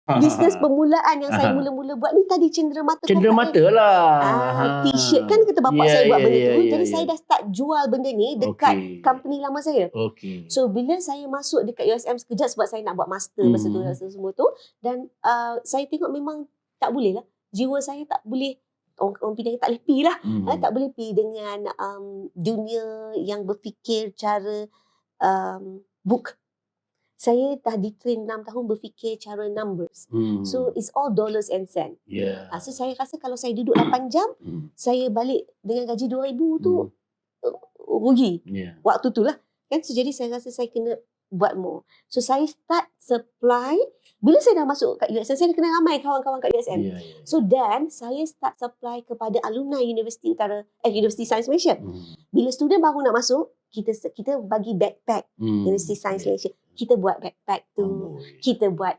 Bisnes permulaan yang saya mula-mula buat ni tadi cenderamata Cenderamata lah. T-shirt kan kata bapak saya buat benda tu. Jadi saya ya. dah start jual benda ni dekat company lama saya. Okey. So bila saya masuk dekat USM sekejap sebab saya nak buat master masa tu semua tu, dan saya tengok memang tak boleh lah. Jiwa saya tak boleh, orang Penang tak boleh pi lah. Tak boleh pi dengan dunia yang berfikir cara book. Saya dah di-train 6 tahun berfikir cara numbers. So it's all dollars and cent. So saya rasa kalau saya duduk 8 jam, saya balik dengan gaji 2,000 tu rugi. Waktu tu lah. Kan? So jadi saya rasa saya kena buat more. So saya start supply. Bila saya dah masuk kat USM, saya kenal ramai kawan-kawan kat USM. So then saya start supply kepada alumni Universiti Universiti Sains Malaysia. Bila student baru nak masuk, kita bagi backpack Universiti Sains Malaysia. Kita buat backpack tu. Kita buat